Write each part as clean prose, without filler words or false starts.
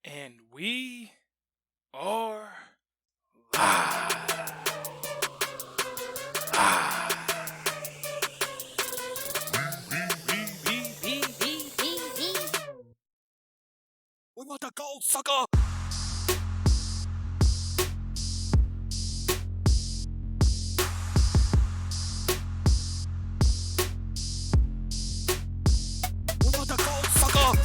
And we are live. We want the gold, sucker. We want the gold, sucker.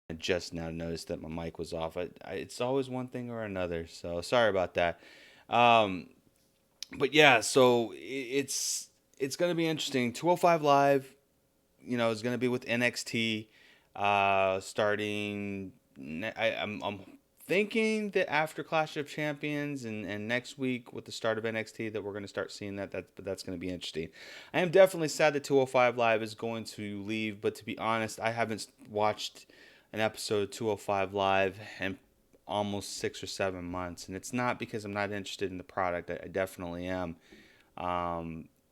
I just now noticed that my mic was off. It's always one thing or another, so sorry about that. Um, but yeah, so it's gonna be interesting. 205 Live, is gonna be with NXT, starting. I'm thinking that after Clash of Champions and next week with the start of NXT that we're gonna start seeing but that's gonna be interesting. I am definitely sad that 205 Live is going to leave, but to be honest, I haven't watched an episode of 205 Live in almost 6 or 7 months, and it's not because I'm not interested in the product. I definitely am.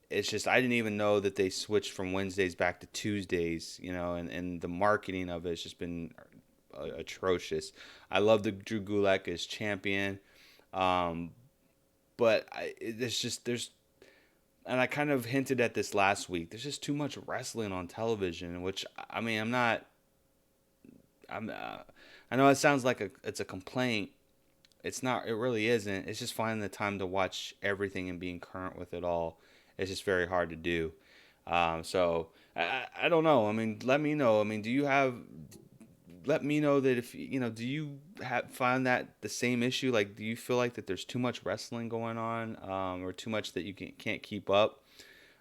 It's just I didn't even know that they switched from Wednesdays back to Tuesdays, and the marketing of it has just been atrocious. I love the Drew Gulak as champion, um, but and I kind of hinted at this last week. There's just too much wrestling on television, which I mean I'm I know it sounds like it's a complaint. It's not. It really isn't. It's just finding the time to watch everything and being current with it all. It's just very hard to do. So I don't know. I mean, let me know. I mean, let me know that if do you find that the same issue? Like, do you feel like that there's too much wrestling going on, or too much that you can't keep up?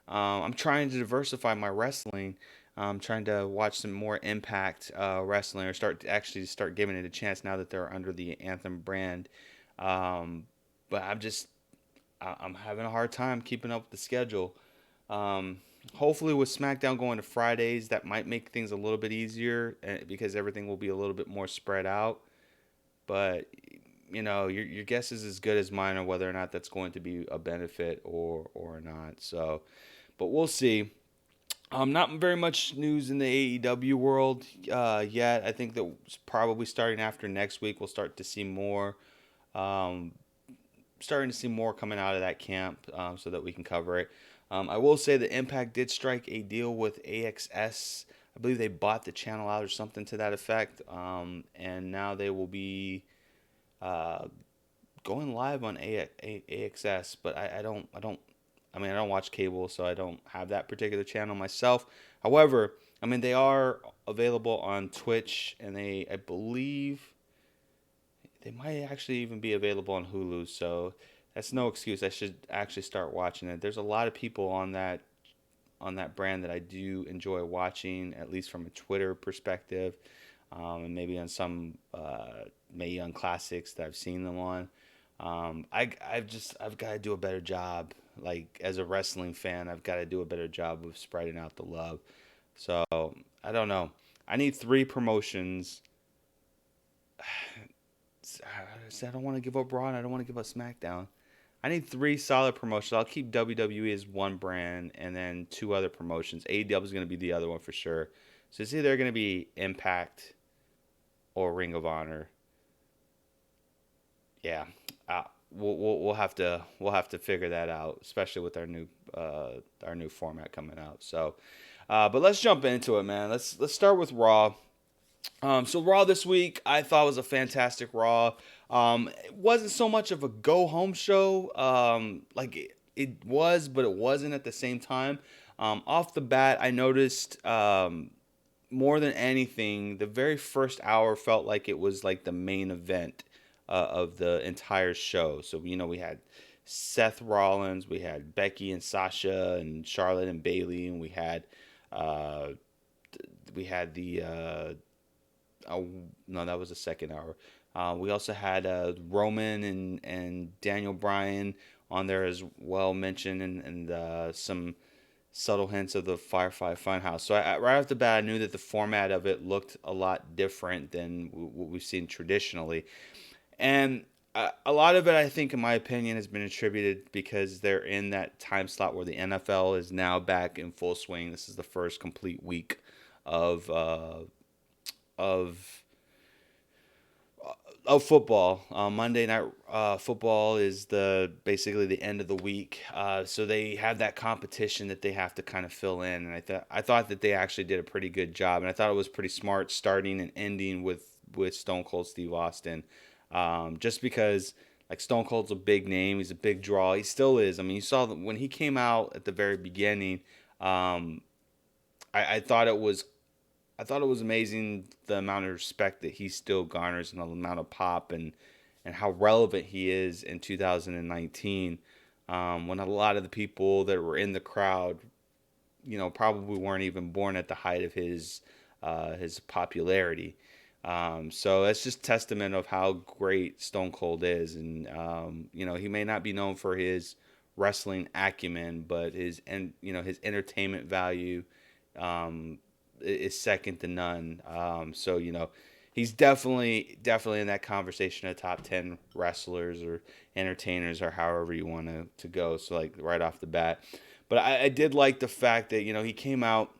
I'm trying to diversify my wrestling. I'm trying to watch some more Impact wrestling, or start giving it a chance now that they're under the Anthem brand. Um, but I'm having a hard time keeping up with the schedule. hopefully with SmackDown going to Fridays, that might make things a little bit easier because everything will be a little bit more spread out. But your guess is as good as mine on whether or not that's going to be a benefit or not. So, but we'll see. Not very much news in the AEW world yet. I think that probably starting after next week, we'll start to see more. Um, Starting to see more coming out of that camp, so that we can cover it. I will say that Impact did strike a deal with AXS. I believe they bought the channel out or something to that effect, and now they will be uh, going live on AXS. But I don't watch cable, so I don't have that particular channel myself. However, they are available on Twitch, and I believe they might actually even be available on Hulu. So that's no excuse. I should actually start watching it. There's a lot of people on that brand that I do enjoy watching, at least from a Twitter perspective, and maybe on some Mae Young classics that I've seen them on. I've got to do a better job. Like as a wrestling fan, I've got to do a better job of spreading out the love. So I don't know. I need 3 promotions. I don't want to give up Raw and I don't want to give up SmackDown. I need 3 solid promotions. I'll keep WWE as one brand and then 2 other promotions. AEW is going to be the other one for sure. So it's either going to be Impact or Ring of Honor. Yeah, we'll have to figure that out, especially with our new format coming out. So, but let's jump into it, man. Let's start with Raw. So Raw this week, I thought was a fantastic Raw. It wasn't so much of a go home show, like it was, but it wasn't at the same time. Off the bat, I noticed more than anything, the very first hour felt like it was like the main event of the entire show. So we had Seth Rollins, we had Becky and Sasha, and Charlotte and Bayley, and uh, we had the oh, no, that was the second hour. We also had Roman and Daniel Bryan on there as well mentioned, and some subtle hints of the Firefly Funhouse. So right off the bat, I knew that the format of it looked a lot different than what we've seen traditionally. And a lot of it, I think, in my opinion, has been attributed because they're in that time slot where the NFL is now back in full swing. This is the first complete week of of football. Monday night football is basically the end of the week, so they have that competition that they have to kind of fill in. And I thought that they actually did a pretty good job, and I thought it was pretty smart starting and ending with Stone Cold Steve Austin, just because. Like Stone Cold's a big name, he's a big draw. He still is. I mean, you saw that when he came out at the very beginning. I thought it was amazing the amount of respect that he still garners and the amount of pop and how relevant he is in 2019, when a lot of the people that were in the crowd, probably weren't even born at the height of his popularity. So that's just testament of how great Stone Cold is, and he may not be known for his wrestling acumen, but his entertainment value is second to none. So he's definitely in that conversation of top 10 wrestlers or entertainers or however you want to go. So like right off the bat, but I did like the fact that he came out.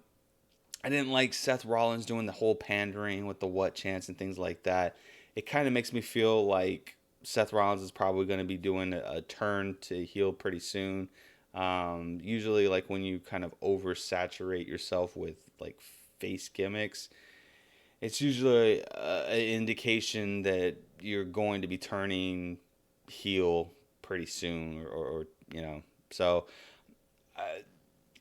I didn't like Seth Rollins doing the whole pandering with the what chance and things like that. It kind of makes me feel like Seth Rollins is probably going to be doing a turn to heel pretty soon. Usually, like when you kind of oversaturate yourself with like face gimmicks, it's usually an indication that you're going to be turning heel pretty soon, So, uh,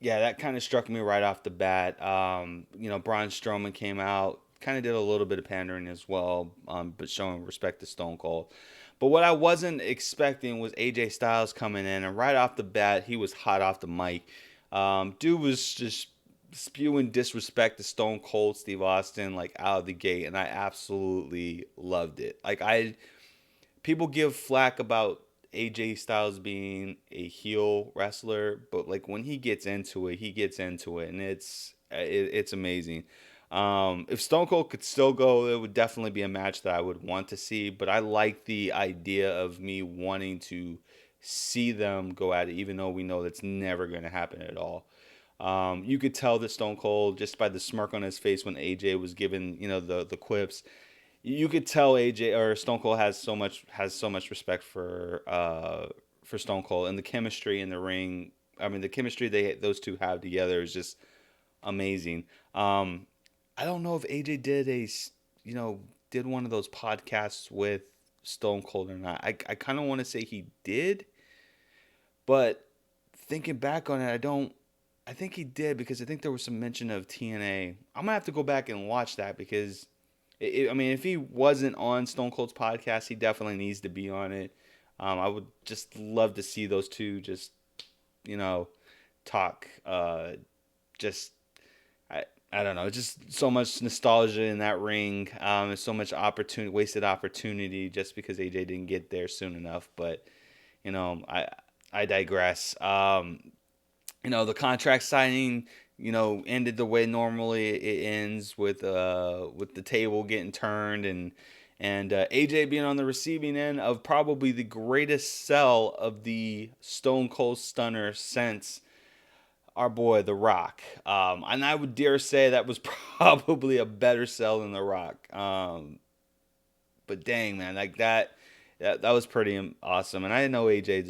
yeah, that kind of struck me right off the bat. Braun Strowman came out, kind of did a little bit of pandering as well, but showing respect to Stone Cold. But what I wasn't expecting was AJ Styles coming in, and right off the bat, he was hot off the mic. Dude was just spewing disrespect to Stone Cold Steve Austin like out of the gate, and I absolutely loved it. People give flack about AJ Styles being a heel wrestler, but like when he gets into it, and it's amazing. If Stone Cold could still go, it would definitely be a match that I would want to see. But I like the idea of me wanting to see them go at it, even though we know that's never going to happen at all. You could tell that Stone Cold, just by the smirk on his face when AJ was given, the quips, you could tell AJ or Stone Cold has so much respect for Stone Cold, and the chemistry in the ring. I mean, the chemistry those two have together is just amazing. I don't know if AJ did one of those podcasts with Stone Cold or not. I kind of want to say he did, but thinking back on it, I don't. I think he did because I think there was some mention of TNA. I'm gonna have to go back and watch that because, I mean, if he wasn't on Stone Cold's podcast, he definitely needs to be on it. I would just love to see those two just, talk. Just I don't know, just so much nostalgia in that ring. There's so much wasted opportunity just because AJ didn't get there soon enough. But I digress. The contract signing, ended the way normally it ends with the table getting turned and AJ being on the receiving end of probably the greatest sell of the Stone Cold Stunner since our boy The Rock. And I would dare say that was probably a better sell than The Rock. But dang, man, like that was pretty awesome. And I know AJ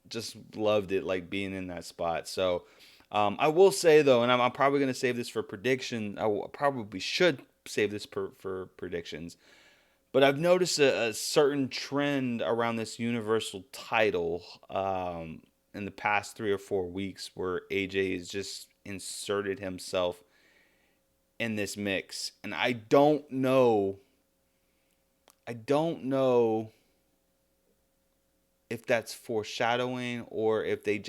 just loved it, like being in that spot. So I will say though, and I'm probably gonna save this for prediction. Probably should save this for predictions. But I've noticed a certain trend around this Universal title in the past 3 or 4 weeks where AJ has just inserted himself in this mix. And I don't know if that's foreshadowing or if they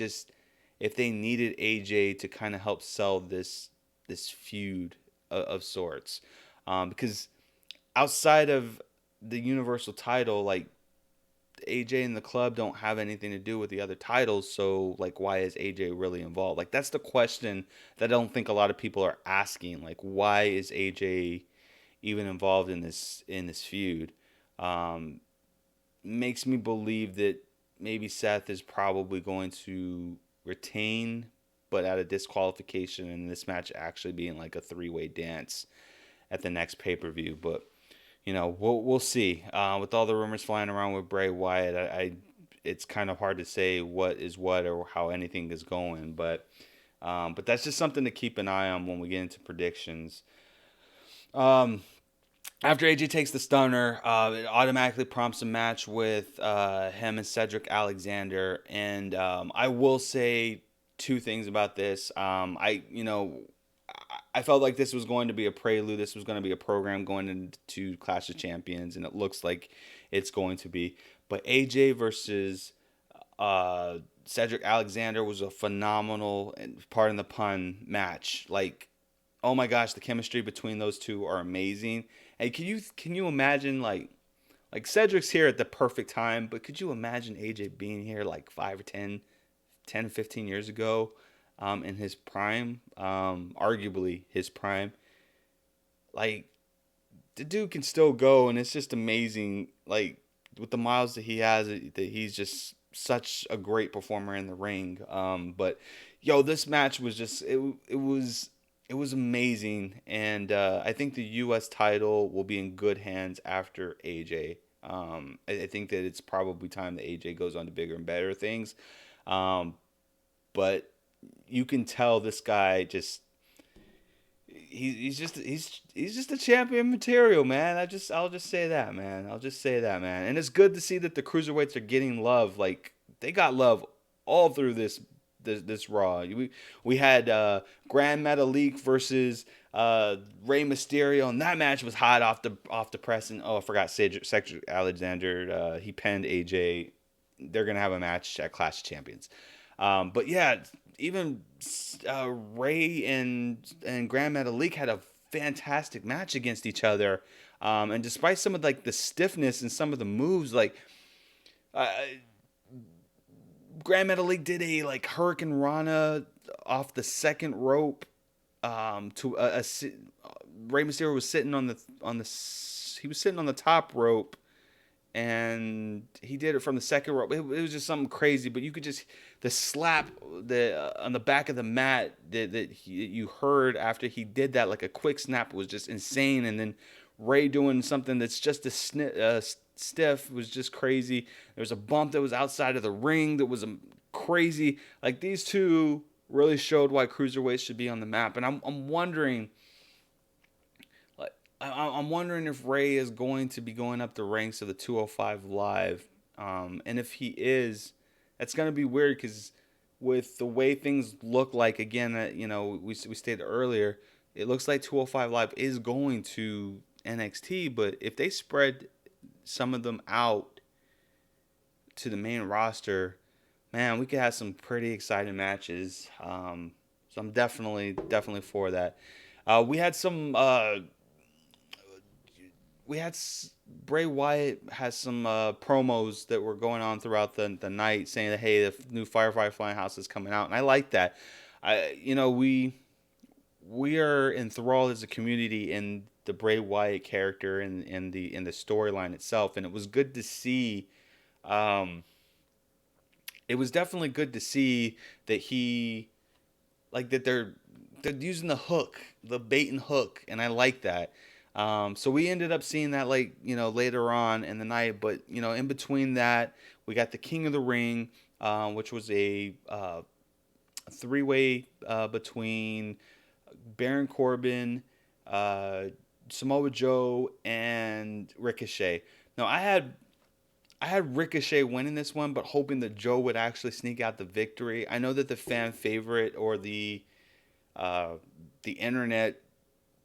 needed AJ to kind of help sell this feud of sorts. Because outside of the Universal title, like AJ and the club don't have anything to do with the other titles, so like why is AJ really involved? Like that's the question that I don't think a lot of people are asking. Like why is AJ even involved in this feud? Makes me believe that maybe Seth is probably going to retain, but at a disqualification, and this match actually being like a 3-way dance at the next pay-per-view. But we'll see. With all the rumors flying around with Bray Wyatt, it's kind of hard to say what is what or how anything is going. But that's just something to keep an eye on when we get into predictions. After AJ takes the stunner, it automatically prompts a match with him and Cedric Alexander. And I will say 2 things about this. I felt like this was going to be a prelude. This was going to be a program going into Clash of Champions, and it looks like it's going to be. But AJ versus Cedric Alexander was a phenomenal, pardon the pun, match. Like, oh my gosh, the chemistry between those two are amazing. And can you imagine like Cedric's here at the perfect time, but could you imagine AJ being here like 5 or 10, 15 years ago? In his prime, arguably his prime, like the dude can still go, and it's just amazing. Like with the miles that he has, that he's just such a great performer in the ring. But this match was just it was amazing, and I think the U.S. title will be in good hands after AJ. I think that it's probably time that AJ goes on to bigger and better things, but you can tell this guy he's just a champion material, man. I'll just say that, man. And it's good to see that the cruiserweights are getting love. Like they got love all through this Raw. We had Grand Metalic versus Rey Mysterio, and that match was hot off the press. And I forgot Cedric Alexander. He penned AJ. They're gonna have a match at Clash of Champions. But yeah, even Rey and Grand Metalik had a fantastic match against each other. And despite some of like the stiffness and some of the moves, like Uh, Grand Metalic did a like Hurricane Rana off the second rope. To Rey Mysterio was sitting on he was sitting on the top rope, and he did it from the second rope. It was just something crazy, but you could just the slap on the back of the mat that you heard after he did that, like a quick snap, was just insane. And then Ray doing something that's just stiff was just crazy. There was a bump that was outside of the ring that was crazy. Like, these two really showed why cruiserweights should be on the map, and I'm wondering. I'm wondering if Ray is going to be going up the ranks of the 205 Live. And if he is, that's going to be weird because with the way things look like, again, we stated earlier, it looks like 205 Live is going to NXT. But if they spread some of them out to the main roster, man, we could have some pretty exciting matches. So I'm definitely for that. We had some... Bray Wyatt has some promos that were going on throughout the night saying that, hey, the new Firefly Funhouse is coming out, and I like that. We are enthralled as a community in the Bray Wyatt character and in the storyline itself, and it was good to see. It was definitely good to see that they're using the hook, the bait and hook, and I like that. So we ended up seeing that later on in the night, but in between that, we got the King of the Ring, which was a three-way between Baron Corbin, Samoa Joe, and Ricochet. Now I had Ricochet winning this one, but hoping that Joe would actually sneak out the victory. I know that the fan favorite or the internet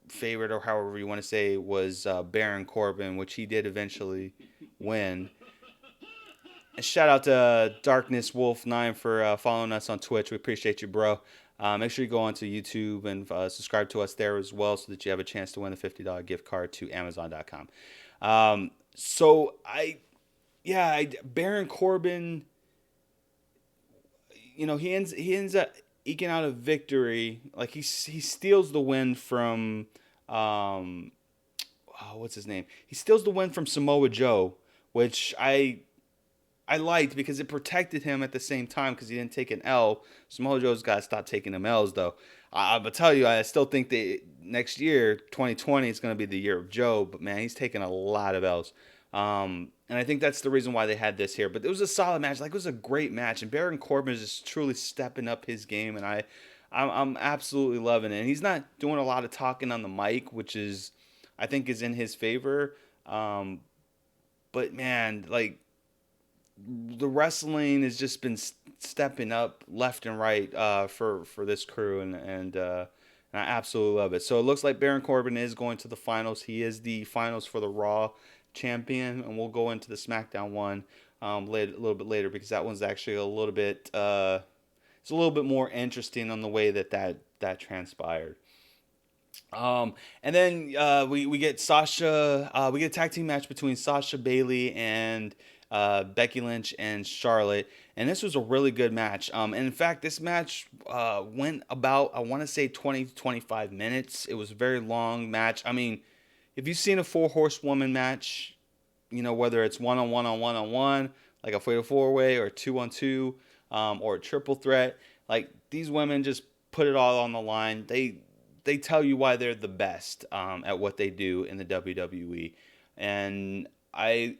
favorite, or however you want to say, was Baron Corbin, which he did eventually win. And shout out to Darkness Wolf 9 for following us on Twitch. We appreciate you, bro. Make sure you go onto YouTube and subscribe to us there as well, so that you have a chance to win a $50 gift card to Amazon.com. Baron Corbin, he ends up eking out a victory. Like, he steals the win from what's his name? He steals the win from Samoa Joe, which I liked because it protected him at the same time because he didn't take an L. Samoa Joe's got to stop taking them L's, though. I'll tell you, I still think that next year, 2020, is going to be the year of Joe, but man, he's taking a lot of L's. And I think that's the reason why they had this here. But it was a solid match. Like, it was a great match, and Baron Corbin is just truly stepping up his game, and I'm absolutely loving it. And he's not doing a lot of talking on the mic, which I think is in his favor. But man, like, the wrestling has just been stepping up left and right for this crew, and I absolutely love it. So it looks like Baron Corbin is going to the finals. He is the finals for the Raw champion, and we'll go into the SmackDown one a little bit later, because that one's actually a little bit it's a little bit more interesting on the way that transpired. And then we get Sasha. We get a tag team match between Sasha, Bayley, and Becky Lynch and Charlotte. And this was a really good match. And in fact, this match went about, I want to say, 20 to 25 minutes. It was a very long match. I mean, if you've seen a 4-horsewoman match, whether it's one-on-one, like a fatal 4-way, or 2-on-2, or a triple threat, like, these women just put it all on the line. They tell you why they're the best at what they do in the WWE. And I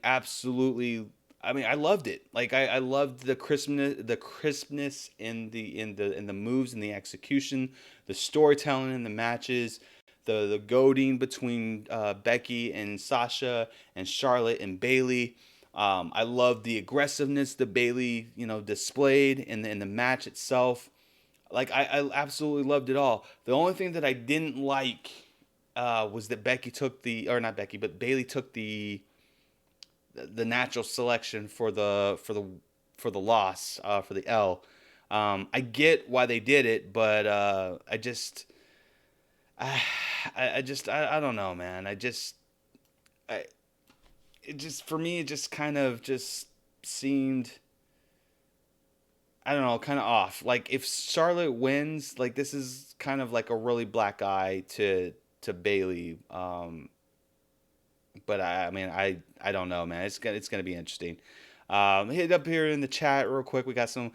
loved it. Like, I loved the crispness in the moves and the execution, the storytelling in the matches, the goading between Becky and Sasha, and Charlotte and Bayley. I loved the aggressiveness that Bayley displayed in the match itself. Like, I absolutely loved it all. The only thing that I didn't like was that Bayley took the natural selection for the loss, for the L. I get why they did it, but I don't know, man. For me, it just kind of just seemed, I don't know, kind of off. Like if Charlotte wins, like this is kind of like a really black eye to Bayley. But I mean, I don't know, man. It's gonna be interesting. Hit up here in the chat real quick. We got some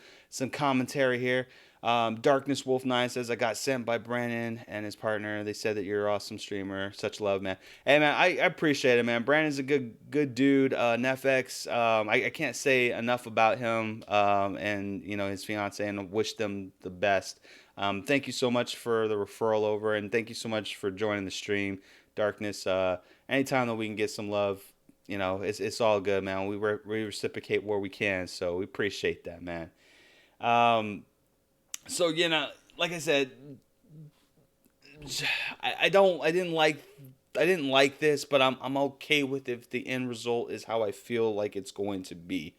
commentary here. Darkness Wolf 9 says, I got sent by Brandon and his partner. They said that you're an awesome streamer. Such love, man. Hey, man, I appreciate it, man. Brandon's a good dude. Nefx, I can't say enough about him and, you know, his fiance, and wish them the best. Thank you so much for the referral over, and thank you so much for joining the stream, Darkness. Anytime that we can get some love, you know, it's all good, man. We reciprocate where we can, so we appreciate that, man. So, you know, like I said, I didn't like this, but I'm okay with if the end result is how I feel like it's going to be.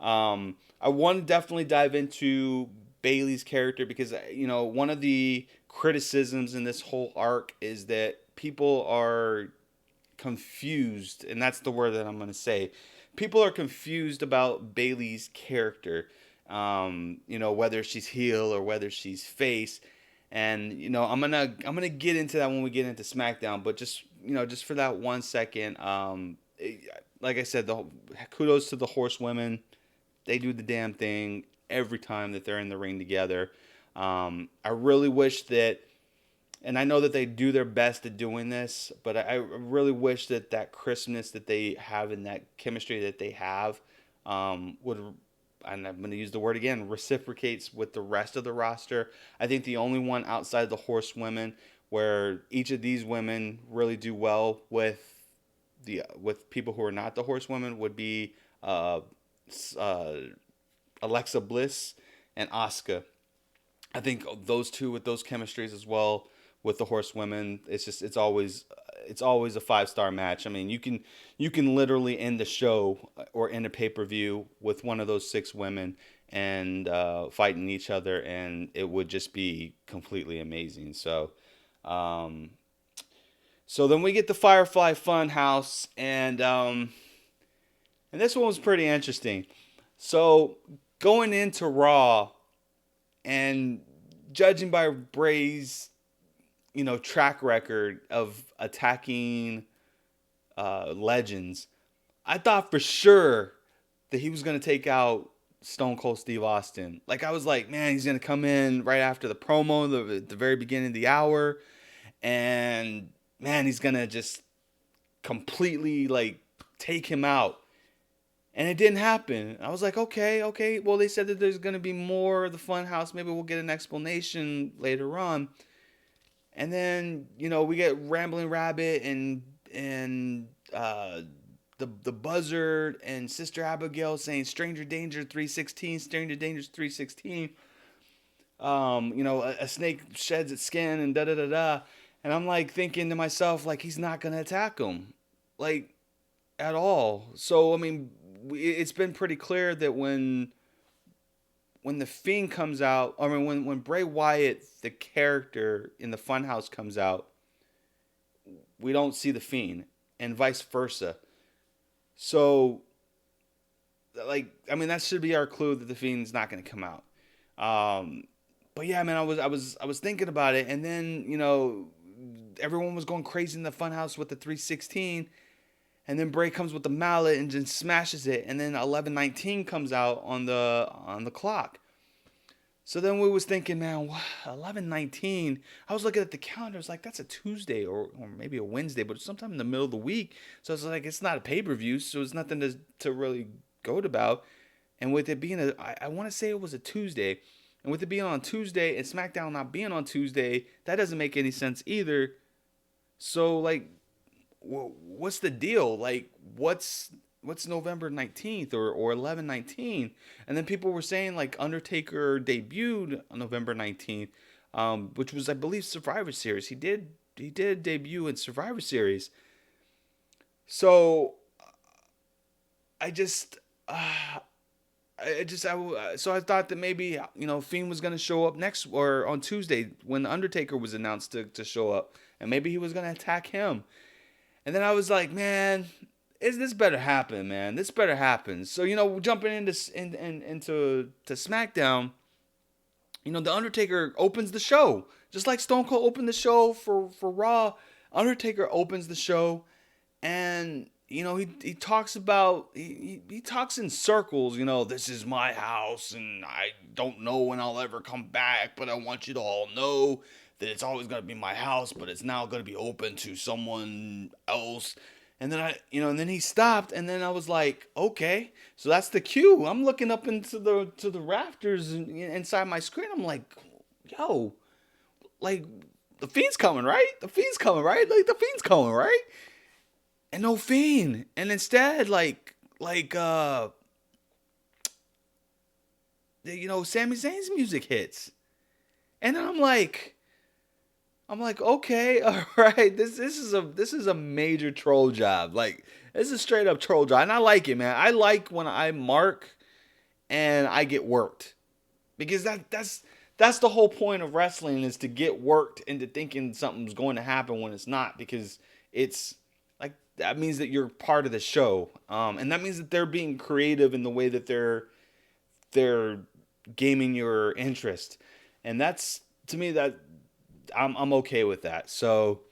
I want to definitely dive into Bayley's character because, you know, one of the criticisms in this whole arc is that people are confused, and that's the word that I'm going to say. People are confused about Bayley's character. You know, whether she's heel or whether she's face. And, you know, I'm gonna get into that when we get into SmackDown, but just, you know, just for that 1 second, like I said, kudos to the horsewomen. They do the damn thing every time that they're in the ring together. I really wish that, and I know that they do their best at doing this, but I really wish that crispness that they have and that chemistry that they have would, and I'm going to use the word again, reciprocates with the rest of the roster. I think the only one outside the horsewomen where each of these women really do well with people who are not the horsewomen would be Alexa Bliss and Asuka. I think those two with those chemistries as well with the horsewomen, it's always a 5-star match. I mean, you can literally end the show or end a pay-per-view with one of those 6 women and fighting each other, and it would just be completely amazing. So then we get the Firefly Funhouse, and this one was pretty interesting. So going into Raw, and judging by Bray's, you know, track record of attacking legends, I thought for sure that he was going to take out Stone Cold Steve Austin. Like, I was like, man, he's going to come in right after the promo, the very beginning of the hour, and, man, he's going to just completely, like, take him out. And it didn't happen. I was like, okay. Well, they said that there's going to be more of the Funhouse. Maybe we'll get an explanation later on. And then, you know, we get Rambling Rabbit and the Buzzard and Sister Abigail saying Stranger Danger 316, Stranger Danger 316. You know, a snake sheds its skin and da-da-da-da. And I'm like thinking to myself, like, he's not going to attack him. Like, at all. So, I mean, it's been pretty clear that when the Fiend comes out, I mean, when Bray Wyatt, the character in the Funhouse, comes out, we don't see the Fiend, and vice versa. So, like, I mean, that should be our clue that the Fiend's not going to come out. But yeah, man, I was thinking about it, and then, you know, everyone was going crazy in the Funhouse with the 316. And then Bray comes with the mallet and just smashes it. And then 11:19 comes out on the clock. So then we was thinking, man, 11:19. I was looking at the calendar. It's like, that's a Tuesday or maybe a Wednesday, but it's sometime in the middle of the week. So it's like, it's not a pay-per-view, so it's nothing to really goat about. And with it being I want to say it was a Tuesday. And with it being on Tuesday and SmackDown not being on Tuesday, that doesn't make any sense either. So, like, what's the deal? Like, what's November 19th or 11/19? And then people were saying, like, Undertaker debuted on November 19th, which was, I believe, Survivor Series. He did debut in Survivor Series. So I thought that maybe, you know, Fiend was going to show up next or on Tuesday when Undertaker was announced to show up, and maybe he was going to attack him. And then I was like, man, is this better happen, man? This better happen. So jumping into SmackDown, the Undertaker opens the show just like Stone Cold opened the show for Raw. Undertaker opens the show, and he talks about he talks in circles. This is my house, and I don't know when I'll ever come back, but I want you to all know that it's always gonna be my house, but it's now gonna be open to someone else. And then and then he stopped, and then I was like, okay, so that's the cue. I'm looking up into the rafters inside my screen. I'm like, yo, like the Fiend's coming, right? The Fiend's coming, right? Like the Fiend's coming, right? And no Fiend, and instead, Sami Zayn's music hits, and then I'm like, okay, all right, this is a major troll job. Like, this is a straight up troll job, and I like it, man. I like when I mark and I get worked, because that's the whole point of wrestling, is to get worked into thinking something's going to happen when it's not, because it's like that means that you're part of the show, and that means that they're being creative in the way that they're gaming your interest, and that's, to me, that I'm okay with that. So,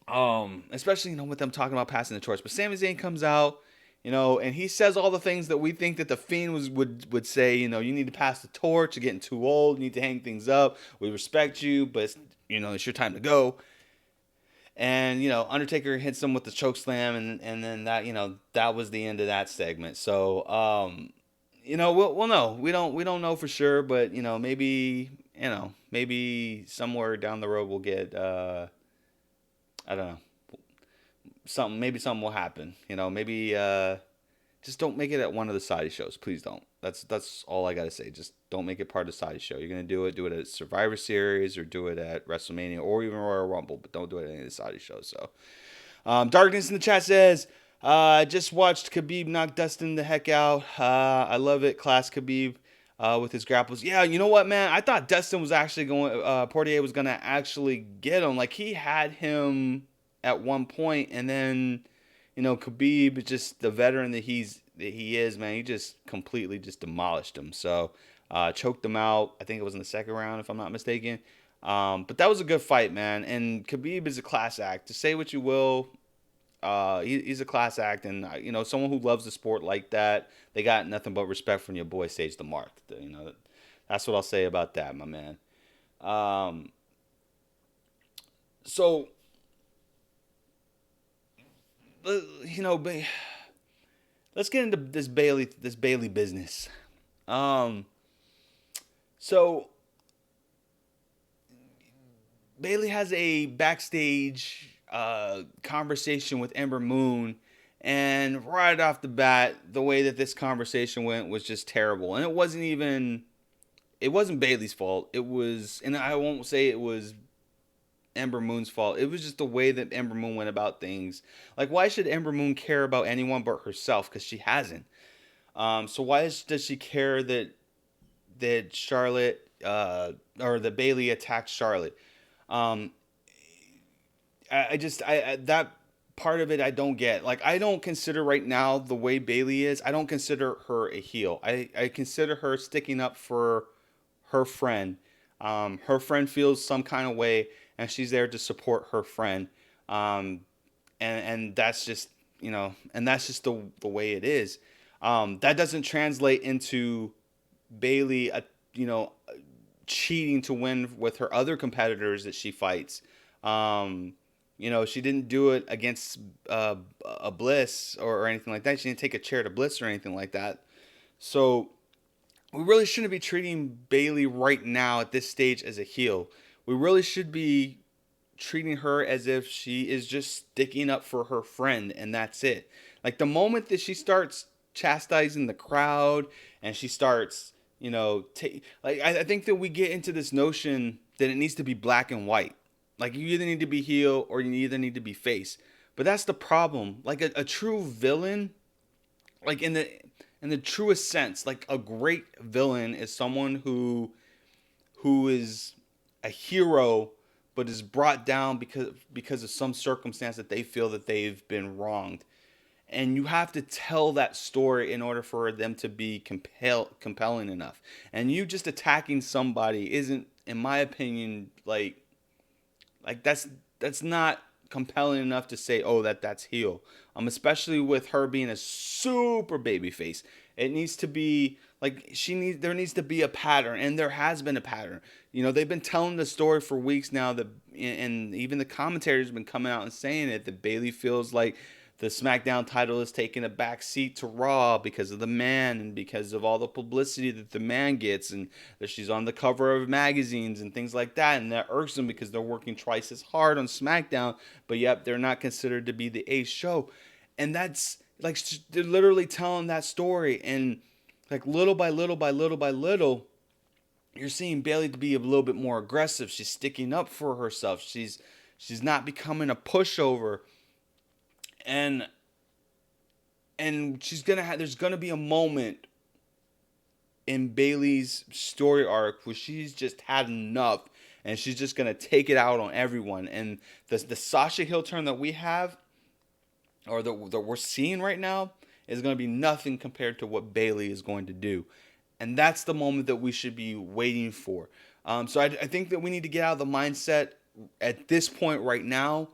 especially with them talking about passing the torch. But Sami Zayn comes out, and he says all the things that we think that the Fiend would say. You need to pass the torch. You're getting too old. You need to hang things up. We respect you, but it's your time to go. And Undertaker hits him with the choke slam, and then that was the end of that segment. So we'll know. We don't know for sure, but maybe somewhere down the road we'll get I don't know, something will happen. Maybe just don't make it at one of the side shows. Please don't. That's all I gotta say. Just don't make it part of the side show. You're gonna do it at Survivor Series, or do it at WrestleMania, or even Royal Rumble, but don't do it at any of the side shows. So, Darkness in the chat says, I just watched Khabib knock Dustin the heck out. I love it. Class Khabib with his grapples. Yeah, you know what, man? I thought Dustin was actually Poirier was going to actually get him. Like, he had him at one point, and then, Khabib, just the veteran that he is, man, he just completely just demolished him. So, choked him out. I think it was in the second round, if I'm not mistaken. But that was a good fight, man. And Khabib is a class act. To say what you will, he's a class act, and someone who loves the sport like that, they got nothing but respect from your boy Sage the Mark. That's what I'll say about that, my man. So let's get into this Bayley business. So Bayley has a backstage conversation with Ember Moon, and right off the bat, the way that this conversation went was just terrible. And it wasn't Bayley's fault. It was, and I won't say it was Ember Moon's fault. It was just the way that Ember Moon went about things. Like, why should Ember Moon care about anyone but herself? Because she hasn't. So why does she care that Charlotte or that Bayley attacked Charlotte? That part of it I don't get. Like, I don't consider right now the way Bayley is, I don't consider her a heel. I consider her sticking up for her friend. Her friend feels some kind of way, and she's there to support her friend. And that's just, and that's just the way it is. That doesn't translate into Bayley, cheating to win with her other competitors that she fights. She didn't do it against a Bliss or anything like that. She didn't take a chair to Bliss or anything like that. So we really shouldn't be treating Bayley right now at this stage as a heel. We really should be treating her as if she is just sticking up for her friend, and that's it. Like, the moment that she starts chastising the crowd and she starts, I think that we get into this notion that it needs to be black and white. Like, you either need to be heel or you either need to be face. But that's the problem. Like, a true villain, like in the truest sense, like a great villain is someone who is a hero but is brought down because of some circumstance that they feel that they've been wronged. And you have to tell that story in order for them to be compelling enough. And you just attacking somebody isn't, in my opinion, like that's not compelling enough to say, oh, that's heel. Especially with her being a super baby face. It needs to be like there needs to be a pattern, and there has been a pattern. They've been telling the story for weeks now, and even the commentators have been coming out and saying it, that Bayley feels like the SmackDown title is taking a back seat to Raw because of the man and because of all the publicity that the man gets, and that she's on the cover of magazines and things like that, and that irks them because they're working twice as hard on SmackDown, but yet they're not considered to be the ace show. And that's like, they're literally telling that story, and like little by little by little by little, you're seeing Bayley to be a little bit more aggressive. She's sticking up for herself. She's not becoming a pushover. And there's gonna be a moment in Bayley's story arc where she's just had enough, and she's just gonna take it out on everyone. And the Sasha heel turn that we have, or that we're seeing right now, is gonna be nothing compared to what Bayley is going to do. And that's the moment that we should be waiting for. So I think that we need to get out of the mindset at this point right now,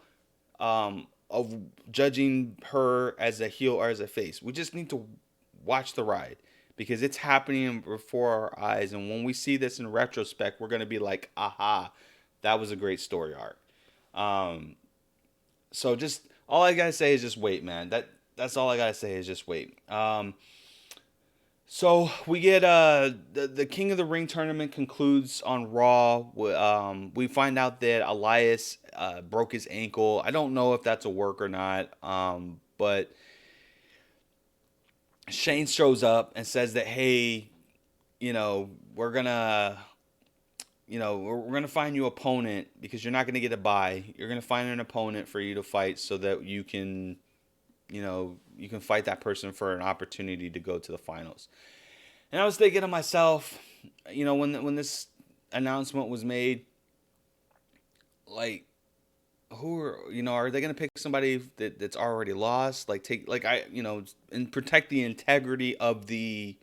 of judging her as a heel or as a face. We just need to watch the ride, because it's happening before our eyes. And when we see this in retrospect, we're going to be like, aha, that was a great story arc. So just, all I got to say is just wait, man. That's all I got to say is just wait. So we get the King of the Ring tournament concludes on Raw. We find out that Elias broke his ankle. I don't know if that's a work or not. But Shane shows up and says that, hey, we're gonna find you an opponent, because you're not gonna get a bye. You're gonna find an opponent for you to fight so that you can fight that person for an opportunity to go to the finals. And I was thinking to myself, when this announcement was made, like, are they going to pick somebody that's already lost? And protect the integrity of the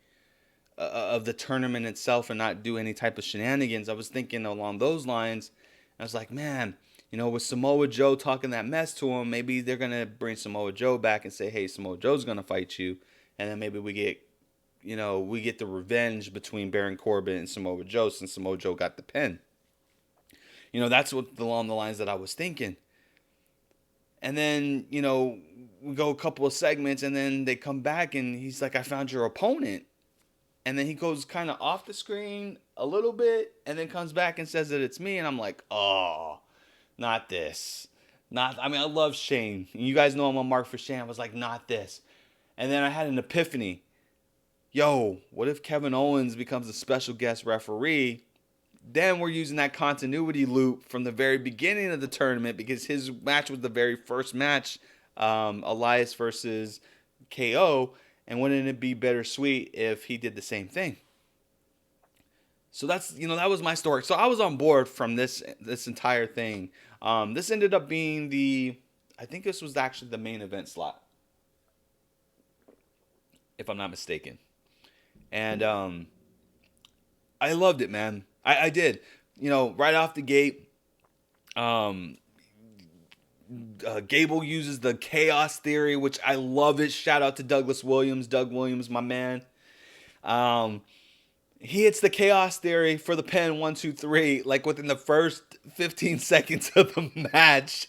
tournament itself, and not do any type of shenanigans. I was thinking along those lines. I was like, man, with Samoa Joe talking that mess to him, maybe they're going to bring Samoa Joe back and say, hey, Samoa Joe's going to fight you. And then maybe we get the revenge between Baron Corbin and Samoa Joe, since Samoa Joe got the pin. That's what along the lines that I was thinking. And then, we go a couple of segments, and then they come back and he's like, I found your opponent. And then he goes kind of off the screen a little bit, and then comes back and says that it's me. And I'm like, oh, not this. I love Shane. You guys know I'm a mark for Shane. I was like, not this. And then I had an epiphany. Yo, what if Kevin Owens becomes a special guest referee? Then we're using that continuity loop from the very beginning of the tournament, because his match was the very first match, Elias versus KO. And wouldn't it be bittersweet if he did the same thing? So that's, that was my story. So I was on board from this entire thing. This ended up being I think this was actually the main event slot, if I'm not mistaken. And I loved it, man. I did. Right off the gate, Gable uses the chaos theory, which I love it. Shout out to Doug Williams, my man. He hits the chaos theory for the pin 1, 2, 3, like within the first 15 seconds of the match.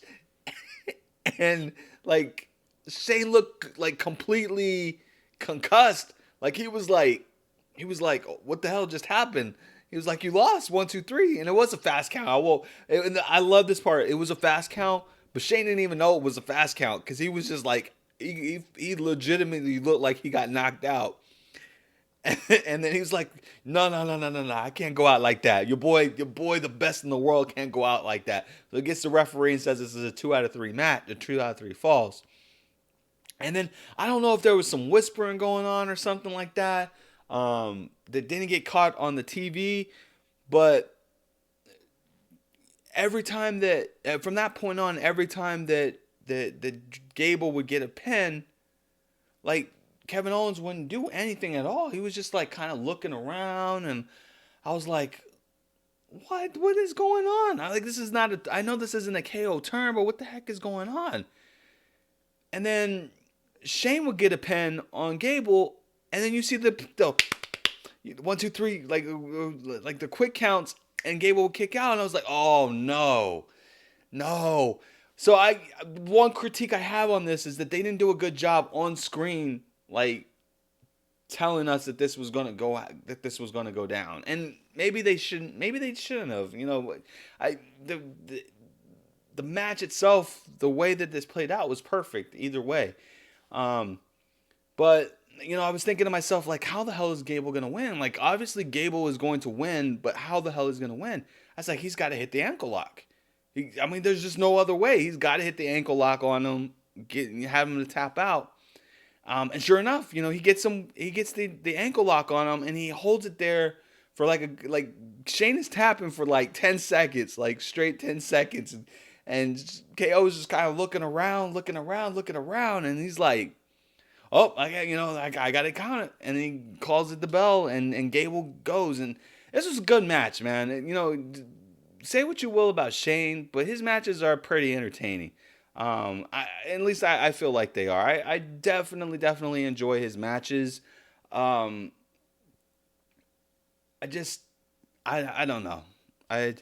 And like Shane looked like completely concussed. Like he was like, what the hell just happened? He was like, you lost 1, 2, 3, and it was a fast count. I love this part. It was a fast count, but Shane didn't even know it was a fast count, because he was just like, he legitimately looked like he got knocked out. And then he was like, no, I can't go out like that. Your boy, the best in the world, can't go out like that. So he gets the referee and says this is a 2 out of 3 match, a 2 out of 3 falls. And then I don't know if there was some whispering going on or something like that. That didn't get caught on the TV, but every time that, from that point on, every time that Gable would get a pin, like Kevin Owens wouldn't do anything at all. He was just like kind of looking around, and I was like, what is going on? I like this is not a I know this isn't a KO turn, but what the heck is going on? And then Shane would get a pin on Gable, and then you see the 1, 2, 3, like the quick counts, and Gable would kick out, and I was like, oh no. So one critique I have on this is that they didn't do a good job on screen, like telling us that this was gonna go down, and maybe they shouldn't have. The match itself, the way that this played out was perfect either way. But I was thinking to myself, like, how the hell is Gable gonna win? Like, obviously Gable is going to win, but how the hell is he gonna win? I was like, he's got to hit the ankle lock. There's just no other way. He's got to hit the ankle lock on him, have him to tap out. And sure enough, he gets the ankle lock on him, and he holds it there for like Shane is tapping for like 10 seconds, like straight 10 seconds, and KO is just kind of looking around, and he's like, oh, I got to count it, and he calls it the bell, and Gable goes, and this was a good match, man. Say what you will about Shane, but his matches are pretty entertaining. At least I feel like they are. I definitely enjoy his matches. I don't know. I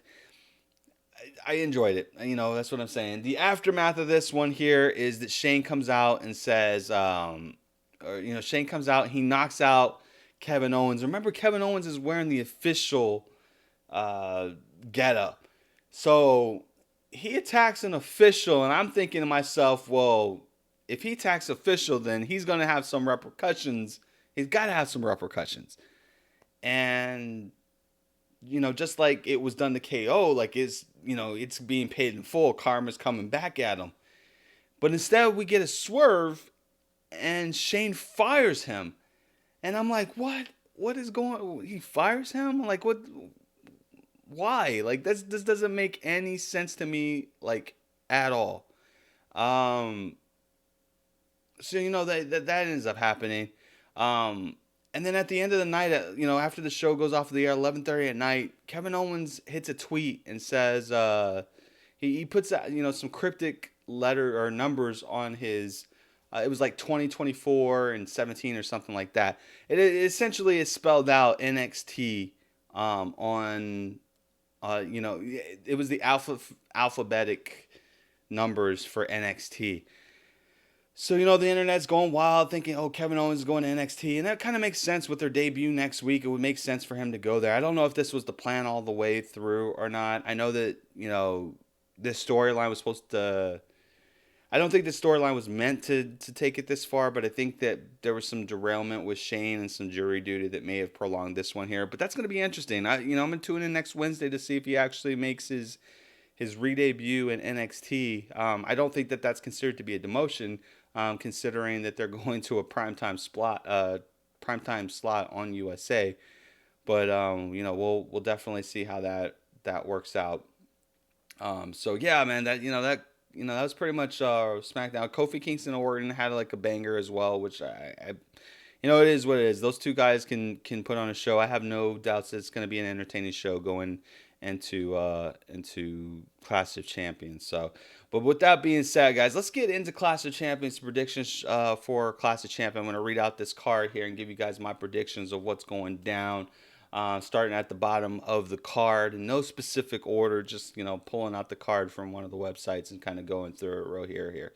enjoyed it. That's what I'm saying. The aftermath of this one here is that Shane comes out and says, Shane comes out, he knocks out Kevin Owens. Remember, Kevin Owens is wearing the official getup. So he attacks an official, and I'm thinking to myself, well, if he attacks official, then he's going to have some repercussions. He's got to have some repercussions. And, just like it was done to KO, like it's being paid in full. Karma's coming back at him. But instead, we get a swerve, and Shane fires him. And I'm like, what? What is going on? He fires him? I'm like, what? Why? Like, this doesn't make any sense to me, like, at all. So that ends up happening. And then at the end of the night, after the show goes off of the air, 11:30 at night, Kevin Owens hits a tweet and says, he puts out, some cryptic letter or numbers on his, it was like 2024 and 17 or something like that. It essentially is spelled out NXT on. It was the alphabetic numbers for NXT. So, the internet's going wild thinking, oh, Kevin Owens is going to NXT. And that kind of makes sense with their debut next week. It would make sense for him to go there. I don't know if this was the plan all the way through or not. I know that, this storyline was supposed to... I don't think the storyline was meant to take it this far, but I think that there was some derailment with Shane and some jury duty that may have prolonged this one here. But that's going to be interesting. I'm going to tune in next Wednesday to see if he actually makes his re-debut in NXT. I don't think that that's considered to be a demotion, considering that they're going to a primetime slot on USA. But we'll definitely see how that works out. So yeah, man, that was pretty much SmackDown. Kofi Kingston and Orton had like a banger as well, which it is what it is. Those two guys can put on a show. I have no doubts that it's going to be an entertaining show going into Clash of Champions. So, but with that being said, guys, let's get into Clash of Champions predictions for Clash of Champions. I'm going to read out this card here and give you guys my predictions of what's going down. Starting at the bottom of the card in no specific order, just pulling out the card from one of the websites and kind of going through it row here.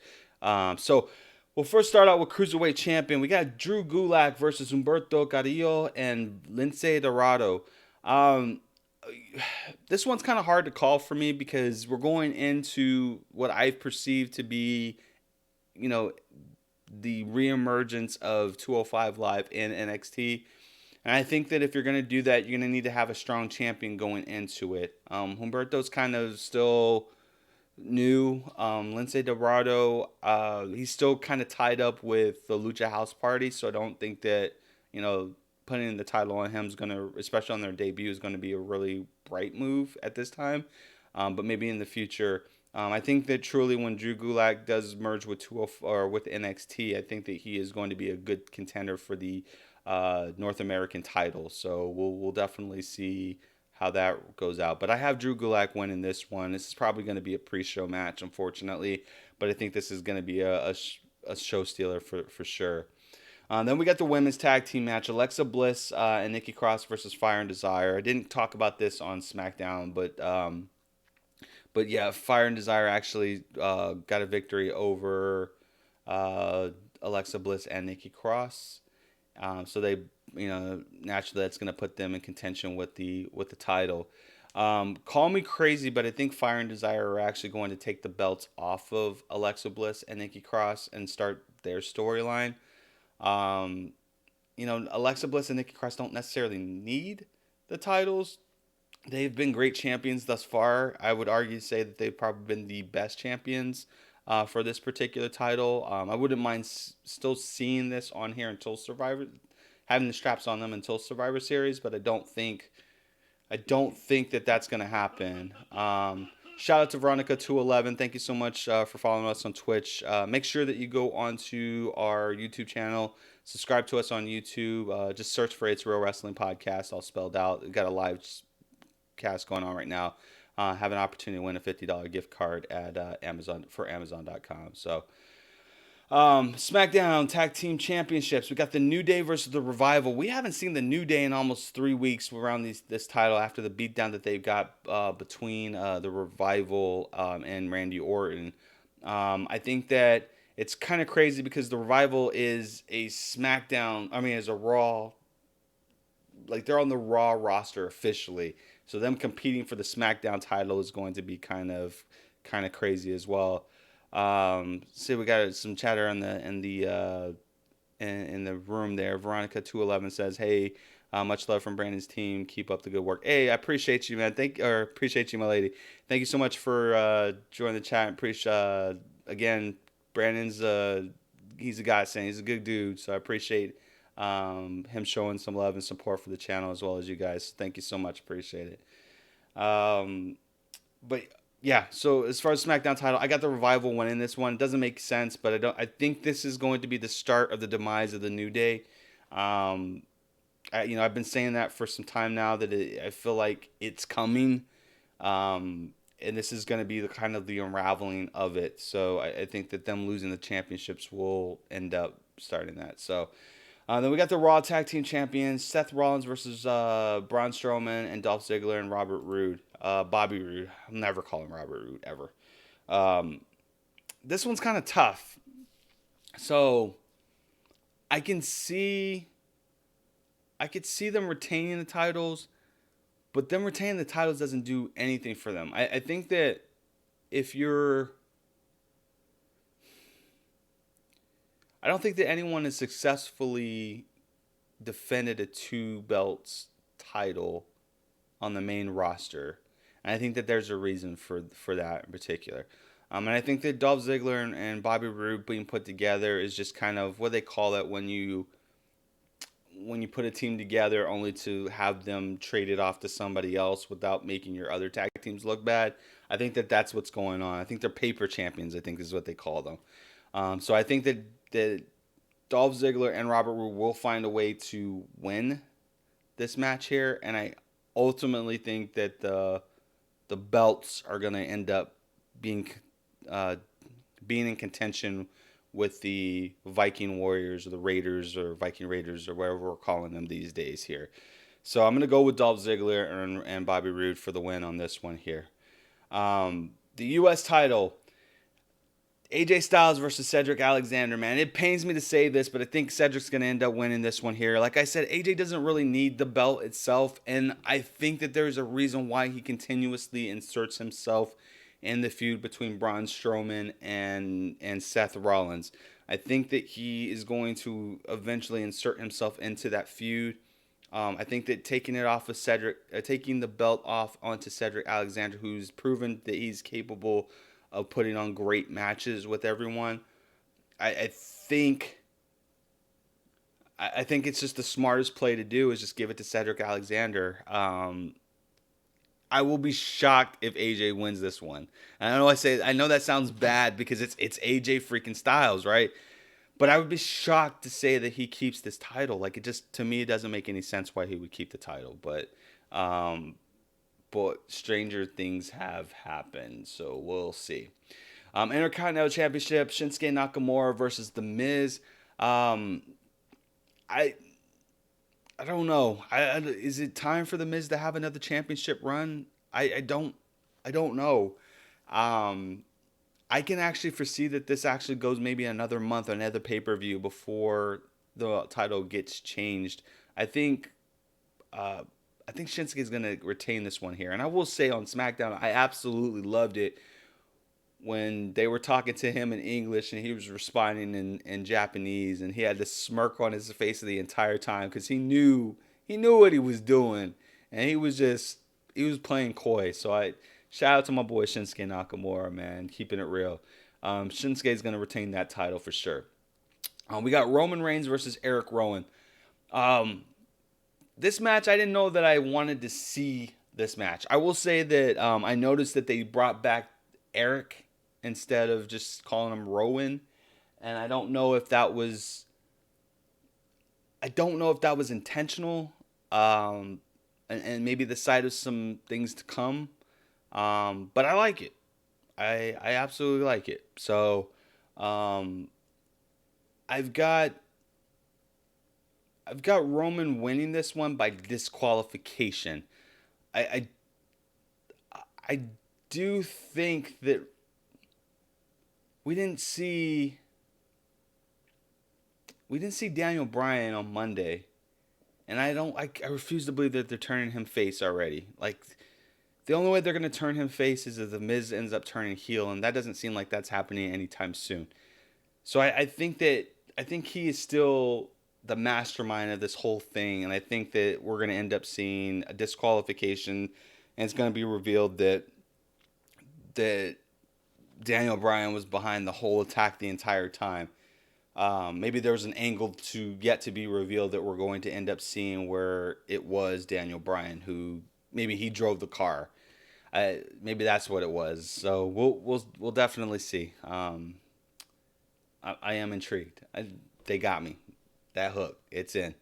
So we'll first start out with Cruiserweight Champion. We got Drew Gulak versus Humberto Carrillo and Lince Dorado. This one's kind of hard to call for me because we're going into what I've perceived to be, the reemergence of 205 Live in NXT. And I think that if you're going to do that, you're going to need to have a strong champion going into it. Humberto's kind of still new. Lince Dorado, he's still kind of tied up with the Lucha House Party, so I don't think that, putting the title on him is going to, especially on their debut, is going to be a really bright move at this time. But maybe in the future, I think that truly when Drew Gulak does merge with 204 or with NXT, I think that he is going to be a good contender for the North American title. So we'll definitely see how that goes out. But I have Drew Gulak winning this one. This is probably going to be a pre-show match, unfortunately. But I think this is going to be a show stealer for sure. Then we got the women's tag team match: Alexa Bliss and Nikki Cross versus Fire and Desire. I didn't talk about this on SmackDown, but yeah, Fire and Desire actually got a victory over uh, Alexa Bliss and Nikki Cross. So they, naturally that's going to put them in contention with the title. Call me crazy, but I think Fire and Desire are actually going to take the belts off of Alexa Bliss and Nikki Cross and start their storyline. Um, Alexa Bliss and Nikki Cross don't necessarily need the titles. They've been great champions thus far. I would argue say that they've probably been the best champions for this particular title. I wouldn't mind still seeing this on here until Survivor, having the straps on them until Survivor Series, but I don't think that that's going to happen. Shout out to Veronica211. Thank you so much for following us on Twitch. Make sure that you go onto our YouTube channel. Subscribe to us on YouTube. Just search for It's Real Wrestling Podcast, all spelled out. We've got a live cast going on right now. Have an opportunity to win a $50 gift card at Amazon for Amazon.com. So SmackDown Tag Team Championships. We got the New Day versus the Revival. We haven't seen the New Day in almost 3 weeks around this title after the beatdown that they've got between the Revival and Randy Orton. I think that it's kind of crazy because the Revival is a SmackDown. I mean, is a Raw. Like they're on the Raw roster officially. So them competing for the SmackDown title is going to be kind of crazy as well. See, we got some chatter in the room there. Veronica211 says, "Hey, much love from Brandon's team. Keep up the good work." Hey, I appreciate you, man. Appreciate you, my lady. Thank you so much for joining the chat. Appreciate again, Brandon's he's a godsend. He's a good dude. So I appreciate him showing some love and support for the channel as well as you guys. Thank you so much. Appreciate it. But yeah, so as far as SmackDown title, I got the Revival winning this one. It doesn't make sense, but I think this is going to be the start of the demise of the New Day. I've been saying that for some time now that I feel like it's coming, and this is going to be the kind of the unraveling of it. So I think that them losing the championships will end up starting that. So. Then we got the Raw Tag Team Champions, Seth Rollins versus Braun Strowman and Dolph Ziggler and Robert Roode. Bobby Roode. I'll never call him Robert Roode, ever. This one's kind of tough. So, I could see them retaining the titles, but them retaining the titles doesn't do anything for them. I think that if you're... I don't think that anyone has successfully defended a 2 belts title on the main roster. And I think that there's a reason for that in particular. And I think that Dolph Ziggler and Bobby Roode being put together is just kind of what they call it when you put a team together only to have them traded off to somebody else without making your other tag teams look bad. I think that that's what's going on. I think they're paper champions, I think is what they call them. So I think that Dolph Ziggler and Robert Roode will find a way to win this match here, and I ultimately think that the belts are going to end up being in contention with the Viking Warriors or the Raiders or Viking Raiders or whatever we're calling them these days here. So I'm going to go with Dolph Ziggler and Bobby Roode for the win on this one here. The U.S. title. AJ Styles versus Cedric Alexander, man. It pains me to say this, but I think Cedric's going to end up winning this one here. Like I said, AJ doesn't really need the belt itself, and I think that there's a reason why he continuously inserts himself in the feud between Braun Strowman and Seth Rollins. I think that he is going to eventually insert himself into that feud. I think that taking the belt off onto Cedric Alexander, who's proven that he's capable of putting on great matches with everyone. I think it's just the smartest play to do is just give it to Cedric Alexander. I will be shocked if AJ wins this one. And I know that sounds bad because it's AJ freaking Styles, right? But I would be shocked to say that he keeps this title. Like, it just, to me, it doesn't make any sense why he would keep the title. But stranger things have happened, so we'll see. Intercontinental Championship, Shinsuke Nakamura versus The Miz. I don't know. Is it time for The Miz to have another championship run? I don't know. I can actually foresee that this actually goes maybe another month, another pay-per-view before the title gets changed. I think Shinsuke is going to retain this one here. And I will say on SmackDown, I absolutely loved it when they were talking to him in English and he was responding in Japanese, and he had this smirk on his face the entire time because he knew what he was doing, and he was playing coy. So I shout out to my boy Shinsuke Nakamura, man, keeping it real. Shinsuke is going to retain that title for sure. We got Roman Reigns versus Erick Rowan. This match, I didn't know that I wanted to see this match. I will say that I noticed that they brought back Erick instead of just calling him Rowan, and I don't know if that was intentional, and maybe the side of some things to come. But I like it. I absolutely like it. So I've got Roman winning this one by disqualification. I do think that we didn't see Daniel Bryan on Monday, and I refuse to believe that they're turning him face already. Like, the only way they're going to turn him face is if The Miz ends up turning heel, and that doesn't seem like that's happening anytime soon. So I think he is still the mastermind of this whole thing, and I think that we're going to end up seeing a disqualification, and it's going to be revealed that Daniel Bryan was behind the whole attack the entire time. Maybe there was an angle yet to be revealed that we're going to end up seeing where it was Daniel Bryan who maybe he drove the car. Maybe that's what it was. So we'll definitely see. I am intrigued. They got me. That hook, it's in.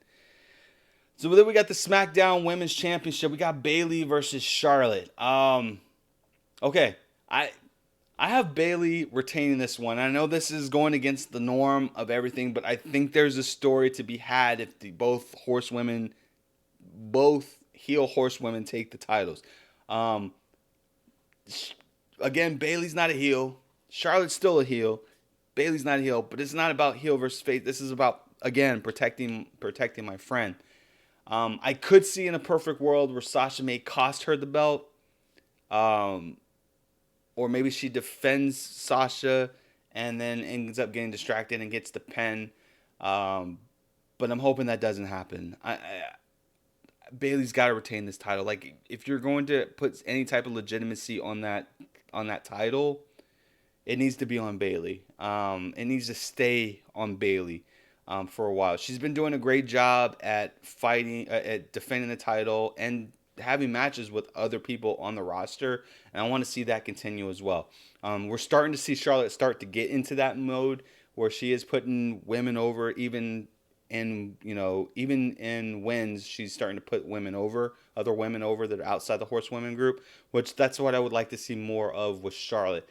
So then we got the SmackDown Women's Championship. We got Bayley versus Charlotte. Okay, I have Bayley retaining this one. I know this is going against the norm of everything, but I think there's a story to be had if both heel horsewomen take the titles. Again, Bayley's not a heel. Charlotte's still a heel. Bayley's not a heel, but it's not about heel versus face. This is about, again, protecting my friend. I could see in a perfect world where Sasha may cost her the belt. Or maybe she defends Sasha and then ends up getting distracted and gets the pin. But I'm hoping that doesn't happen. Bayley's got to retain this title. Like, if you're going to put any type of legitimacy on that title, it needs to be on Bayley. It needs to stay on Bayley for a while. She's been doing a great job at fighting, at defending the title, and having matches with other people on the roster, and I want to see that continue as well. We're starting to see Charlotte start to get into that mode where she is putting women over, even in wins, she's starting to put other women over that are outside the horsewomen group, which that's what I would like to see more of with Charlotte.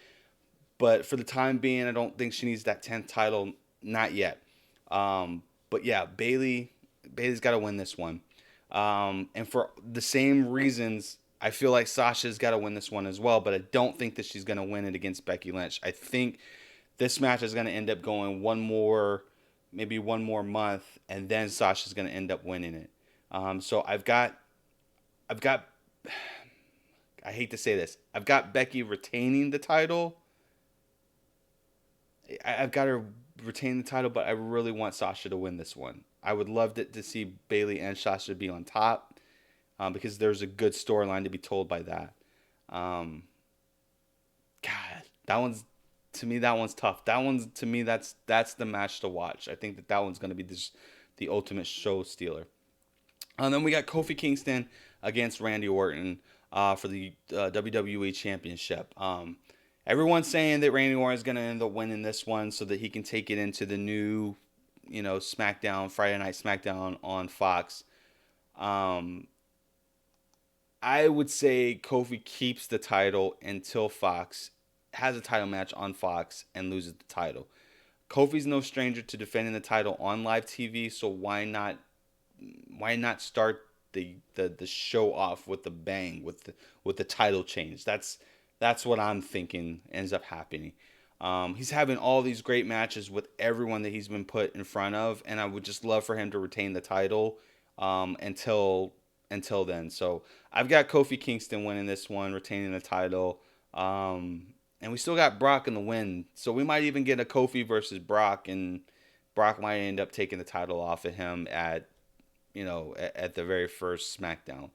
But for the time being, I don't think she needs that 10th title, not yet. But yeah, Bayley's got to win this one. And for the same reasons, I feel like Sasha's got to win this one as well, but I don't think that she's going to win it against Becky Lynch. I think this match is going to end up going maybe one more month, and then Sasha's going to end up winning it. So I've got, I hate to say this, I've got Becky retaining the title. I've got her retain the title, but I really want Sasha to win this one. I would love to see Bayley and Sasha be on top, because there's a good storyline to be told by that. God, that one's tough. That's the match to watch. I think that one's going to be the ultimate show stealer. And then we got Kofi Kingston against Randy Orton. for the WWE Championship. Everyone's saying that Randy Orton is going to end up winning this one so that he can take it into the new, SmackDown, Friday Night SmackDown on Fox. I would say Kofi keeps the title until Fox has a title match on Fox and loses the title. Kofi's no stranger to defending the title on live TV, so why not start the show off with a bang with the title change? That's what I'm thinking ends up happening. He's having all these great matches with everyone that he's been put in front of, and I would just love for him to retain the title until then. So I've got Kofi Kingston winning this one, retaining the title. And we still got Brock in the win. So we might even get a Kofi versus Brock, and Brock might end up taking the title off of him at the very first SmackDown.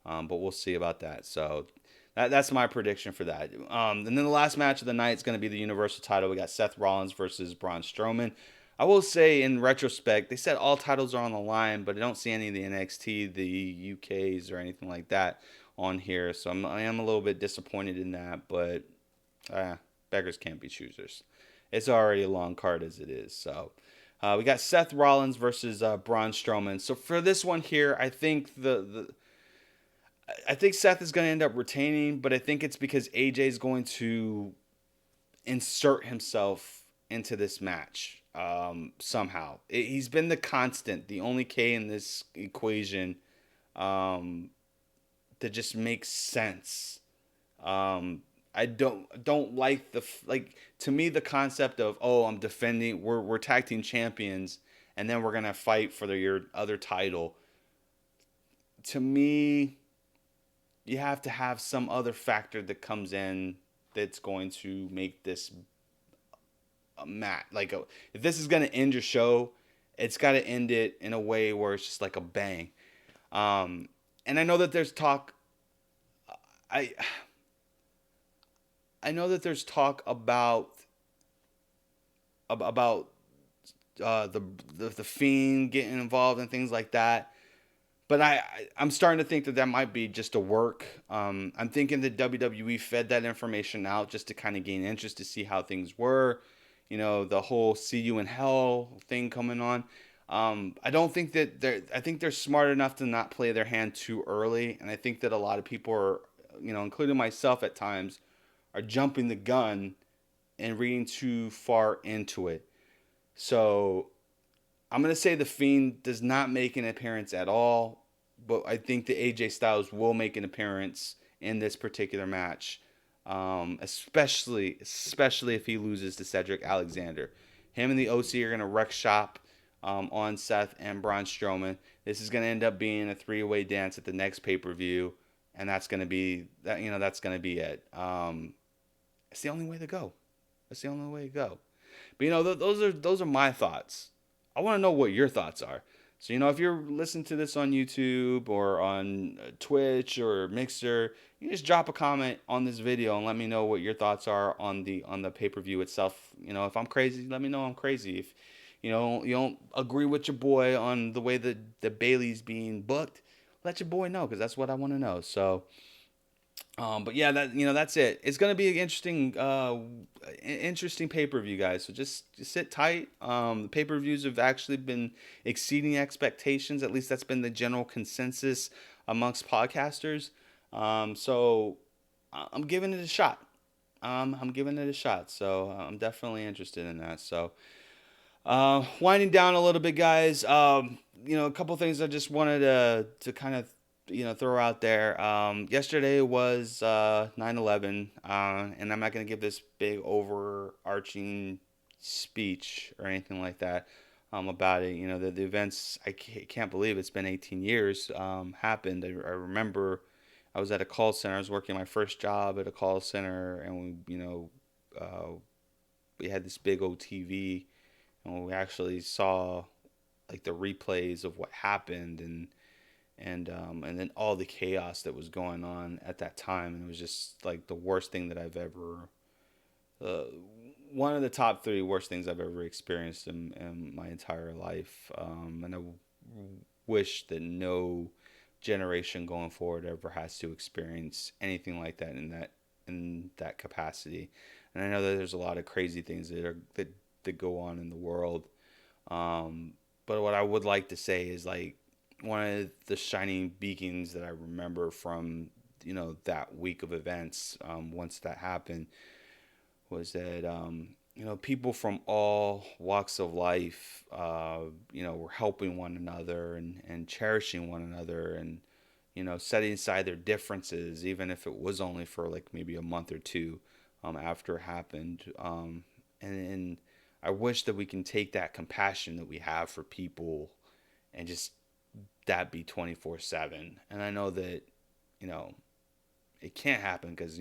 But we'll see about that. So that's my prediction for that. And then the last match of the night is going to be the Universal title. We got Seth Rollins versus Braun Strowman. I will say, in retrospect, they said all titles are on the line, but I don't see any of the NXT, the UKs, or anything like that on here. So I am a little bit disappointed in that, but beggars can't be choosers. It's already a long card as it is. So we got Seth Rollins versus Braun Strowman. So for this one here, I think I think Seth is going to end up retaining, but I think it's because AJ is going to insert himself into this match somehow. He's been the constant, the only K in this equation that just makes sense. I don't like to me the concept of, oh, I'm defending, we're tag team champions and then we're gonna fight for your other title. To me, you have to have some other factor that comes in that's going to make this a match. If this is gonna end your show, it's got to end it in a way where it's just like a bang. And I know that there's talk. I know that there's talk about the Fiend getting involved and things like that, but I'm starting to think that might be just a work. I'm thinking that WWE fed that information out just to kind of gain interest to see how things were. The whole "see you in hell" thing coming on. I don't think that I think they're smart enough to not play their hand too early, and I think that a lot of people are, including myself at times, are jumping the gun and reading too far into it. So I'm going to say the Fiend does not make an appearance at all, but I think the AJ Styles will make an appearance in this particular match, especially if he loses to Cedric Alexander. Him and the OC are going to wreck shop on Seth and Braun Strowman. This is going to end up being a three-way dance at the next pay-per-view, and that's going to be that. That's going to be it. It's the only way to go. But those are my thoughts. I want to know what your thoughts are. So if you're listening to this on YouTube or on Twitch or Mixer, you just drop a comment on this video and let me know what your thoughts are on the pay-per-view itself. If I'm crazy, let me know I'm crazy. If you don't agree with your boy on the way that the Bayley's being booked, let your boy know, because that's what I want to know. So but yeah, that's it. It's gonna be an interesting pay-per-view, guys. So just sit tight. The pay-per-views have actually been exceeding expectations. At least that's been the general consensus amongst podcasters. So I'm giving it a shot. So I'm definitely interested in that. So winding down a little bit, guys. A couple things I just wanted to kind of throw out there. Yesterday was 9/11, and I'm not going to give this big overarching speech or anything like that about it. The events, I can't believe it's been 18 years happened. I remember I was at a call center. I was working my first job at a call center, and we had this big old TV, and we actually saw like the replays of what happened, and then all the chaos that was going on at that time. And it was just like the worst thing that I've ever, one of the top 3 worst things I've ever experienced in my entire life. And I wish that no generation going forward ever has to experience anything like that in that capacity. And I know that there's a lot of crazy things that go on in the world. But what I would like to say is, like, one of the shining beacons that I remember from that week of events, once that happened, was that people from all walks of life were helping one another and cherishing one another, and setting aside their differences, even if it was only for like maybe a month or two after it happened. And I wish that we can take that compassion that we have for people and just that be 24/7. And I know that it can't happen because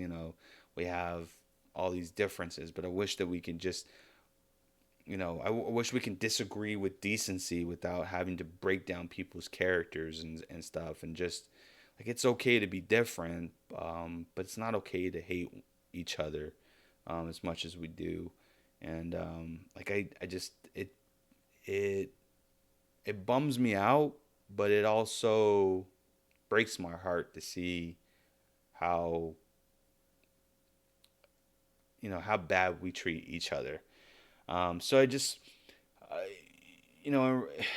we have all these differences, but I wish that we can just I wish we can disagree with decency without having to break down people's characters and stuff, and just like, it's okay to be different, but it's not okay to hate each other as much as we do. And like, I just it bums me out, but it also breaks my heart to see how how bad we treat each other. So I,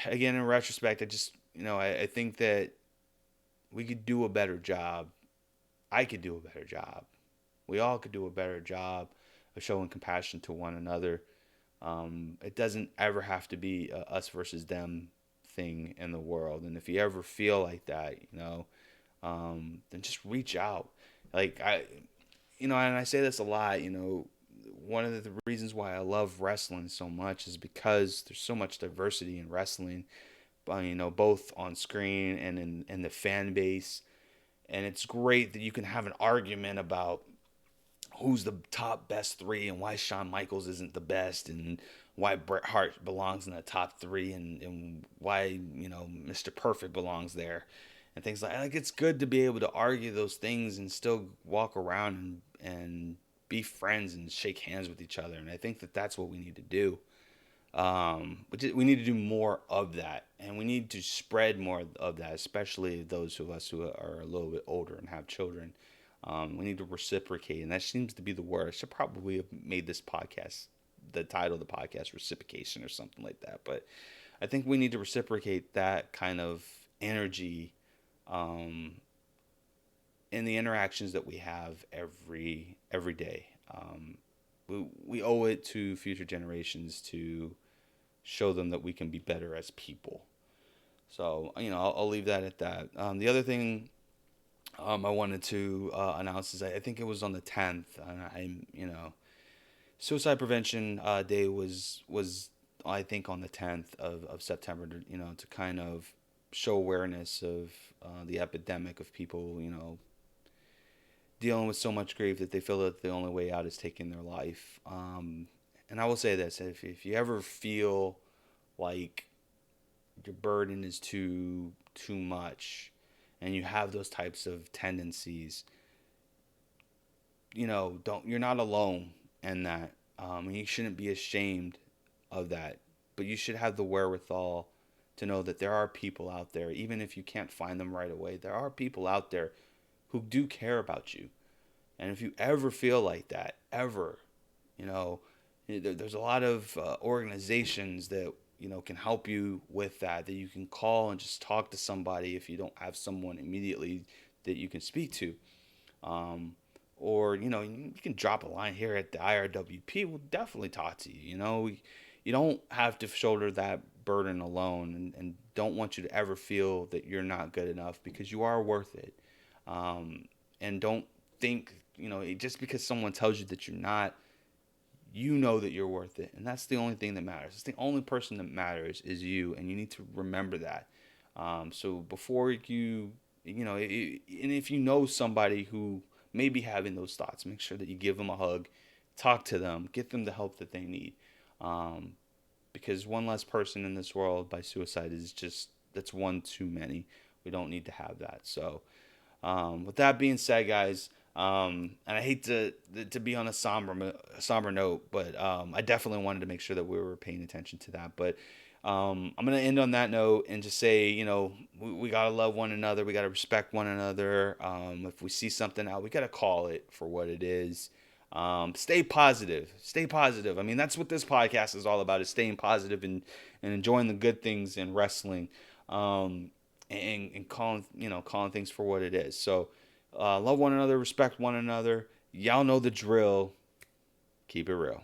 again, in retrospect, I think that we could do a better job. I could do a better job. We all could do a better job of showing compassion to one another. It doesn't ever have to be a us versus them thing in the world. And if you ever feel like that, then just reach out. Like, and I say this a lot, one of the reasons why I love wrestling so much is because there's so much diversity in wrestling, both on screen and in the fan base. And it's great that you can have an argument about who's the top best three and why Shawn Michaels isn't the best, and why Bret Hart belongs in the top three, and why, Mr. Perfect belongs there, and things like it's good to be able to argue those things and still walk around and be friends and shake hands with each other. And I think that that's what we need to do. We need to do more of that, and we need to spread more of that, especially those of us who are a little bit older and have children. We need to reciprocate, and that seems to be the word. I should probably have made this podcast, the title of the podcast, Reciprocation or something like that. But I think we need to reciprocate that kind of energy in the interactions that we have every day. We owe it to future generations to show them that we can be better as people. So, I'll leave that at that. The other thing I wanted to announce is, I think it was on the 10th, and Suicide Prevention Day was I think on the 10th of September, to kind of show awareness of the epidemic of people, dealing with so much grief that they feel that the only way out is taking their life. And I will say this: if you ever feel like your burden is too much, and you have those types of tendencies, you're not alone in that. And you shouldn't be ashamed of that, but you should have the wherewithal to know that there are people out there, even if you can't find them right away. There are people out there who do care about you. And if you ever feel like that, there's a lot of organizations that can help you with that you can call and just talk to somebody if you don't have someone immediately that you can speak to. Or you can drop a line here at the IRWP. We'll definitely talk to you. You don't have to shoulder that burden alone, and don't want you to ever feel that you're not good enough, because you are worth it. And don't think, just because someone tells you that you're not, that you're worth it. And that's the only thing that matters. It's the only person that matters is you, and you need to remember that. So before and if you know somebody who may be having those thoughts, make sure that you give them a hug, talk to them, get them the help that they need. Because one less person in this world by suicide that's one too many. We don't need to have that. So, with that being said, guys, and I hate to be on a somber note, but I definitely wanted to make sure that we were paying attention to that. But I'm going to end on that note and just say, we got to love one another. We got to respect one another. If we see something out, we got to call it for what it is. Stay positive. Stay positive. I mean, that's what this podcast is all about, is staying positive and enjoying the good things in wrestling, and calling things for what it is. So, love one another, respect one another. Y'all know the drill. Keep it real.